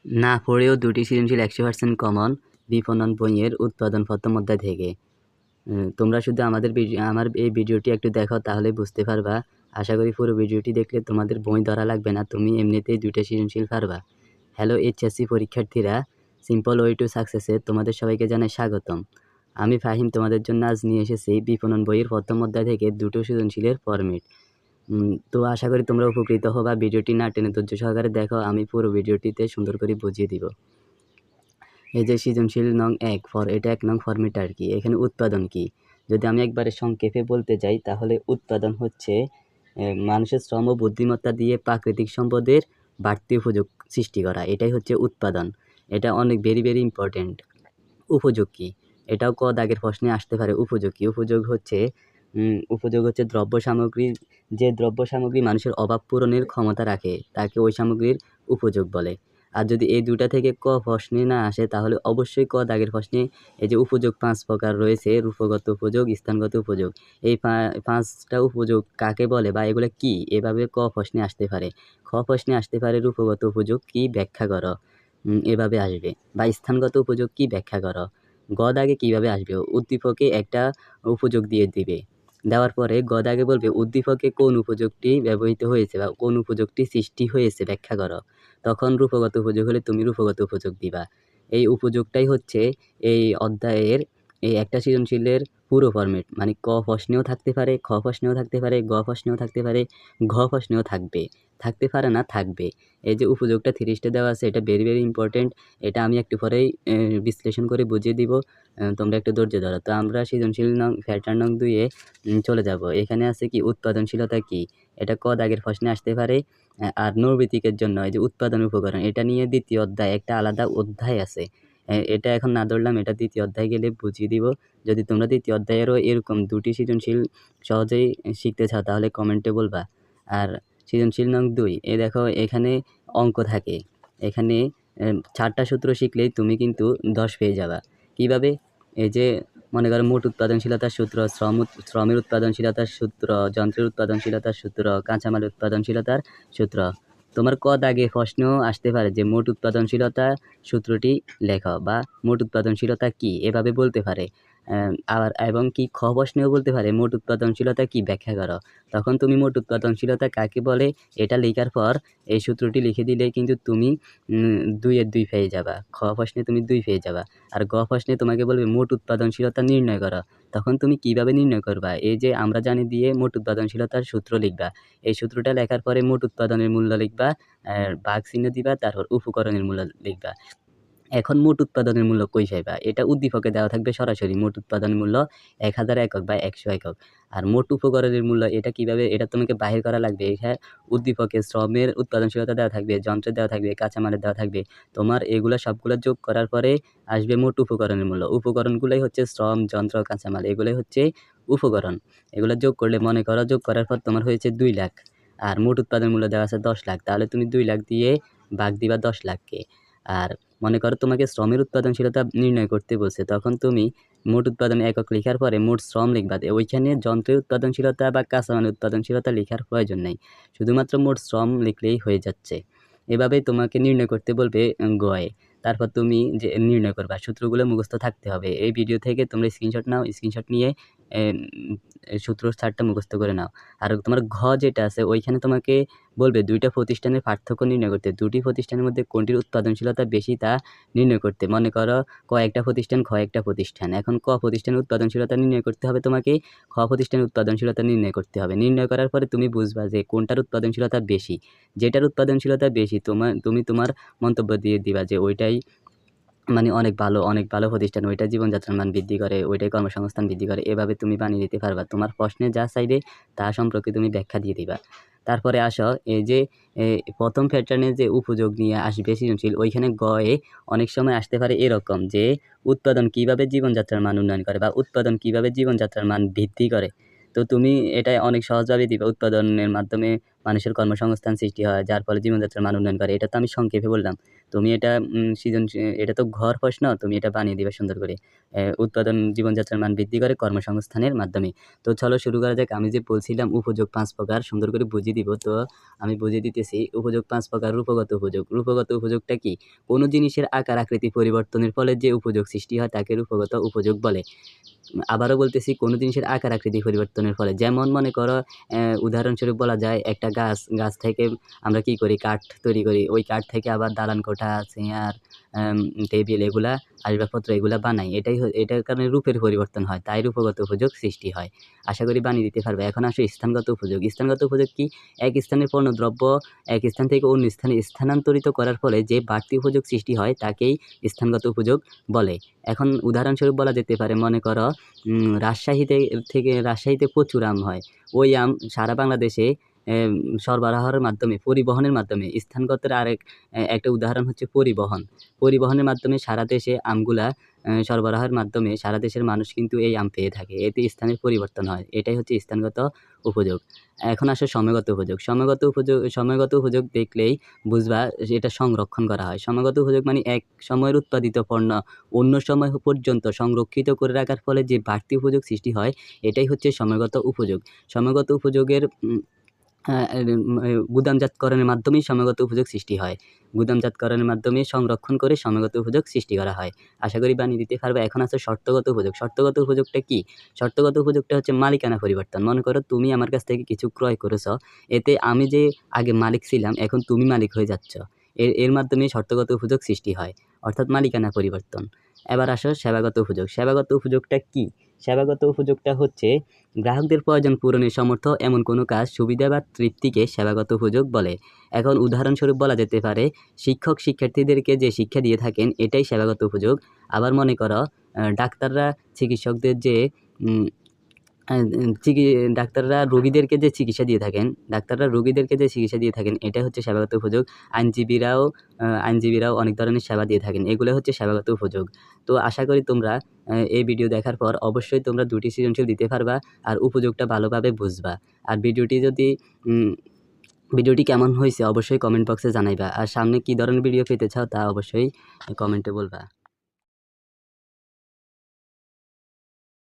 না পড়েও দুটি সৃজনশীল 100% কমন বিপণন বইয়ের উৎপাদন প্রথম অধ্যায় থেকে। তোমরা শুধু আমার এই ভিডিওটি একটু দেখো, তাহলে বুঝতে পারবা। আশা করি পুরো ভিডিওটি দেখলে তোমাদের বই ধরা লাগবে না, তুমি এমনিতেই দুইটা সৃজনশীল পারবা। হ্যালো এইচএসসি পরীক্ষার্থীরা, সিম্পল ওয়ে টু সাকসেসে তোমাদের সবাইকে জানাই স্বাগতম। আমি ফাহিম তোমাদের জন্য আজ নিয়ে এসেছি বিপণন বইয়ের প্রথম অধ্যায় থেকে দুটো সৃজনশীলের ফরম্যাট। তো আশা করি তোমরা উপকৃত হবা। ভিডিওটি না টেনে ধৈর্য সহকারে দেখো, আমি পুরো ভিডিওটিতে সুন্দর করে বুঝিয়ে দিব। এই যে সৃজনশীল নং 1 এটা 1 নং ফরম্যাট আর কি। এখানে উৎপাদন কি, যদি আমি একবারে সংক্ষেপে বলতে যাই, তাহলে উৎপাদন হচ্ছে মানুষের শ্রম ও বুদ্ধিমত্তা দিয়ে প্রাকৃতিক সম্পদের বাড়তি উপযোগ সৃষ্টি করা, এটাই হচ্ছে উৎপাদন। এটা অনেক ভেরি ইম্পর্টেন্ট। উপযোগ কি, এটাও ক দাগের প্রশ্নে আসতে পারে। উপযোগ কি? উপযোগ হচ্ছে দ্রব্য সামগ্রী, যে দ্রব্য সামগ্রী মানুষের অভাব পূরণের ক্ষমতা রাখে তাকে ওই সামগ্রীর উপযোগ বলে। আর যদি এই দুটা থেকে ক প্রশ্নে না আসে, তাহলে অবশ্যই ক দাগের প্রশ্নে এই যে উপযোগ 5 প্রকার রয়েছে, রূপগত উপযোগ, স্থানগত উপযোগ, এই 5টা উপযোগ কাকে বলে বা এগুলো কি, এভাবে ক প্রশ্নে আসতে পারে। খ প্রশ্নে আসতে পারে রূপগত উপযোগ কি ব্যাখ্যা করো, এভাবে আসবে। বা স্থানগত উপযোগ কি ব্যাখ্যা করো। গ দাগে কীভাবে আসবে, উদ্দীপকে একটা উপযোগ দিয়ে দিবে, দেওয়ার পরে গ দাগে বলবে উদ্দীপকে কোন উপযোগটি ব্যবহৃত হয়েছে বা কোন উপযোগটি সৃষ্টি হয়েছে ব্যাখ্যা করো। তখন রূপগত উপযোগ হলে তুমি রূপগত উপযোগ দিবা। এই উপযোগটাই হচ্ছে এই অধ্যায়ের এই একটা সৃজনশীলের পুরো ফরম্যাট। মানে ক প্রশ্নেও থাকতে পারে, খ প্রশ্নেও থাকতে পারে, গ প্রশ্নেও থাকতে পারে, ঘ প্রশ্নেও থাকতে পারে না, থাকবে। এই যে উপযোগটা 3 স্টার দেওয়া আছে, এটা ভেরি ইম্পর্টেন্ট। এটা আমি একটু পরেই বিশ্লেষণ করে বুঝিয়ে দিব, তোমরা একটু ধৈর্য ধরো। তো আমরা সৃজনশীল নং প্যাটার্ন নং 2 এ চলে যাব। এখানে আছে কি উৎপাদনশীলতা কি, এটা ক দাগের প্রশ্নে আসতে পারে। আর নৈর্ব্যতিকের জন্য এই যে উৎপাদন উপকরণ, এটা নিয়ে দ্বিতীয় অধ্যায় একটা আলাদা অধ্যায় আছে। এটা এখন না ধরলাম, এটা দ্বিতীয় অধ্যায় গেলে বুঝিয়ে দিব। যদি তোমরা দ্বিতীয় অধ্যায়েরও এরকম দুটি সৃজনশীল সহজেই শিখতে চাও, তাহলে কমেন্টে বলবা। আর সৃজনশীল নং 2, দেখো এখানে অঙ্ক থাকে। এখানে 4টা সূত্র শিখলেই তুমি কিন্তু 10 পেয়ে যাবা। কিভাবে? এই যে মনে করো মোট উৎপাদনশীলতার সূত্র, শ্রমের উৎপাদনশীলতার সূত্র, যন্ত্রের উৎপাদনশীলতার সূত্র, কাঁচামালের উৎপাদনশীলতার সূত্র। তোমার ক দাগে প্রশ্নও আসতে পারে যে মোট উৎপাদনশীলতা সূত্রটি লেখো বা মোট উৎপাদনশীলতা কি, এভাবে বলতে পারে। আবার এবং কি খ প্রশ্নেও বলতে পারে মোট উৎপাদনশীলতা কি ব্যাখ্যা করো। তখন তুমি মোট উৎপাদনশীলতা কাকে বলে এটা লেখার পর এই সূত্রটি লিখে দিলে কিন্তু তুমি 2 এর 2 পেয়ে যাবা। খ প্রশ্নে তুমি 2 পেয়ে যাবা। আর গ প্রশ্নে তোমাকে বলবে মোট উৎপাদনশীলতা নির্ণয় করো। তখন তুমি কিভাবে নির্ণয় করবা? এই যে আমরা জানি দিয়ে মোট উৎপাদনশীলতার সূত্র লিখবা। এই সূত্রটা লেখার পরে মোট উৎপাদনের মূল্য লিখবা, ভাগ চিহ্ন দিবা, তারপর উপকরণের মূল্য লিখবা। এখন মোট উৎপাদনের মূল্য কই পাইবা? এটা উদ্দীপকে দেওয়া থাকবে সরাসরি, মোট উৎপাদন মূল্য 1000 একক বা 100 একক। আর মোট উপকরণের মূল্য এটা কিভাবে, এটা তোমাকে বাহির করা লাগবে। এখানে উদ্দীপকে শ্রমের উৎপাদনশীলতা দেওয়া থাকবে, যন্ত্রের দেওয়া থাকবে, কাঁচামালের দেওয়া থাকবে। তোমার এগুলা সবগুলা যোগ করার পরে আসবে মোট উপকরণের মূল্য। উপকরণগুলাই হচ্ছে শ্রম, যন্ত্র, কাঁচামাল, এগুলাই হচ্ছে উপকরণ। এগুলা যোগ করলে, মনে করো যোগ করার পর তোমার হয়েছে 2 লাখ, আর মোট উৎপাদন মূল্য দেওয়া আছে 10 লাখ, তাহলে তুমি 2 লাখ দিয়ে ভাগ দিবা 10 লাখকে। আর মনে করো তোমাকে শ্রমের উৎপাদনশীলতা নির্ণয় করতে বলছে, তখন তুমি মোট উৎপাদন একক লেখার পরে মোট শ্রম লিখবা। ওইখানে যন্ত্রের উৎপাদনশীলতা বা কাঁচামালের উৎপাদনশীলতা লেখার প্রয়োজন নেই, শুধুমাত্র মোট শ্রম লিখলেই হয়ে যাচ্ছে। এভাবেই তোমাকে নির্ণয় করতে বলবে গয়ে। তারপর তুমি যে নির্ণয় করবা, সূত্রগুলো মুখস্থ থাকতে হবে। এই ভিডিও থেকে তোমরা স্ক্রিনশট নাও, স্ক্রিনশট নিয়ে সূত্র 4টা মুখস্থ করে নাও। আর তোমার ঘ যেটা আছে, ওইখানে তোমাকে বলবে 2টা প্রতিষ্ঠানের পার্থক্য নির্ণয় করতে। 2টি প্রতিষ্ঠানের মধ্যে কোনটির উৎপাদনশীলতা বেশি তা নির্ণয় করতে। মনে করো ক একটা প্রতিষ্ঠান, খ একটা প্রতিষ্ঠান। এখন ক প্রতিষ্ঠানের উৎপাদনশীলতা নির্ণয় করতে হবে তোমাকে, খ প্রতিষ্ঠানের উৎপাদনশীলতা নির্ণয় করতে হবে। নির্ণয় করার পরে তুমি বুঝবা যে কোনটার উৎপাদনশীলতা বেশি। যেটার উৎপাদনশীলতা বেশি তুমি তোমার মন্তব্য দিয়ে দিবা যে ওইটাই মানে অনেক ভালো প্রতিষ্ঠান, ওইটা জীবনযাত্রার মান বৃদ্ধি করে, ওইটাই কর্মসংস্থান বৃদ্ধি করে। এভাবে তুমি বানিয়ে দিতে পারবা। তোমার প্রশ্নে যা চাইবে তা সম্পর্কে তুমি ব্যাখ্যা দিয়ে দিবা। তারপরে আসো এই যে প্রথম প্যাটার্নে যে উপযোগ নিয়ে আসবে সৃজনশীল, ওইখানে গয়ে অনেক সময় আসতে পারে এরকম যে উৎপাদন কিভাবে জীবনযাত্রার মান উন্নয়ন করে বা উৎপাদন কিভাবে জীবনযাত্রার মান বৃদ্ধি করে। তো তুমি এটা অনেক সহজভাবে দিবা। উৎপাদনের মাধ্যমে মানুষের কর্মসংস্থান সৃষ্টি হয়, যার ফলে জীবনযাত্রার মান উন্নয়ন করে। এটা তো আমি সংক্ষেপে বললাম। তুমি এটা এটা তো ঘর প্রশ্ন, তুমি এটা বানিয়ে দিবা সুন্দর করে। উৎপাদন জীবনযাত্রার মান বৃদ্ধি করে কর্মসংস্থানের মাধ্যমে। তো চলো শুরু করা যাক। আমি যে বলছিলাম উপযোগ ৫ প্রকার, সুন্দর করে বুঝিয়ে দিব। তো আমি বুঝিয়ে দিতেছি। উপযোগ ৫ প্রকার। রূপগত উপযোগ। রূপগত উপযোগটা কি? কোনো জিনিসের আকার আকৃতি পরিবর্তনের ফলে যে উপযোগ সৃষ্টি হয় তাকে রূপগত উপযোগ বলে। আবারও বলতেছি, কোনো জিনিসের আকার আকৃতি পরিবর্তনের ফলে, যেমন মনে করো উদাহরণস্বরূপ বলা যায় একটা গাছ থেকে আমরা কি করি, কাঠ তৈরি করি। ওই কাঠ থেকে আবার দালান কোঠা, চেয়ার, টেবিল, এগুলা আসবাবপত্র এগুলা বানাই। এটার কারণে রূপের পরিবর্তন হয়, তাই রূপগত উপযোগ সৃষ্টি হয়। আশা করি বানিয়ে দিতে পারবে। এখন আসো স্থানগত উপযোগ। স্থানগত উপযোগ কি? এক স্থানের পণ্যদ্রব্য এক স্থান থেকে অন্য স্থানে স্থানান্তরিত করার ফলে যে বাড়তি উপযোগ সৃষ্টি হয় তাকেই স্থানগত উপযোগ বলে। এখন উদাহরণস্বরূপ বলা যেতে পারে, মনে করো রাজশাহীতে প্রচুর আম হয়। ওই আম সারা বাংলাদেশে সরবরাহের মাধ্যমে, পরিবহনের মাধ্যমে, স্থানগতের একটা উদাহরণ হচ্ছে পরিবহন। পরিবহনের মাধ্যমে সারা দেশে আমগুলা সরবরাহের মাধ্যমে সারা দেশের মানুষ কিন্তু এই আম পেয়ে থাকে। এতে স্থানের পরিবর্তন হয়। এটাই হচ্ছে স্থানগত উপযোগ। এখন আসে সময়গত উপযোগ। সময়গত উপযোগ দেখলেই বুঝবা যে এটা সংরক্ষণ করা হয়। সময়গত উপযোগ মানে এক সময়ের উৎপাদিত পণ্য অন্য সময় পর্যন্ত সংরক্ষিত করে রাখার ফলে যে বাড়তি উপযোগ সৃষ্টি হয়, এটাই হচ্ছে সময়গত উপযোগ। সময়গত উপযোগের গুদামজাতকরণের মাধ্যমেই সময়গত উপযোগ সৃষ্টি হয়। গুদামজাতকরণের মাধ্যমে সংরক্ষণ করে সময়গত উপযোগ সৃষ্টি করা হয়। আশা করি বানিয়ে দিতে পারবে। এখন আছে শর্তগত উপযোগ। শর্তগত উপযোগটা কি? শর্তগত উপযোগটা হচ্ছে মালিকানা পরিবর্তন। মনে করো তুমি আমার কাছ থেকে কিছু ক্রয় করেছ। এতে আমি যে আগে মালিক ছিলাম, এখন তুমি মালিক হয়ে যাচ্ছ। এর মাধ্যমে শর্তগত উপযোগ সৃষ্টি হয়, অর্থাৎ মালিকানা পরিবর্তন। এবার আসো সেবাগত উপযোগ। সেবাগত উপযোগটা কি? সেবাগত উপযোগটা হচ্ছে গ্রাহকদের প্রয়োজন পূরণে সমর্থ এমন কোনো কাজ, সুবিধা বা তৃপ্তিকে সেবাগত উপযোগ বলে। এখন উদাহরণস্বরূপ বলা যেতে পারে, শিক্ষক শিক্ষার্থীদেরকে যে শিক্ষা দিয়ে থাকেন এটাই সেবাগত উপযোগ। আবার মনে করো ডাক্তাররা চিকিৎসকদের যে ডাক্তাররা রোগীদেরকে যে চিকিৎসা দিয়ে থাকেন এটা হচ্ছে সেবাগত উপযোগ। আইনজীবীরাও অনেক ধরনের সেবা দিয়ে থাকেন। এগুলো হচ্ছে সেবাগত উপযোগ। তো আশা করি তোমরা এই ভিডিও দেখার পর অবশ্যই তোমরা ২টি সৃজনশীল দিতে পারবা আর উপযোগটা ভালোভাবে বুঝবা। আর ভিডিওটি কেমন হয়েছে অবশ্যই কমেন্ট বক্সে জানাইবা। আর সামনে কী ধরনের ভিডিও পেতে চাও তা অবশ্যই কমেন্টে বলবা।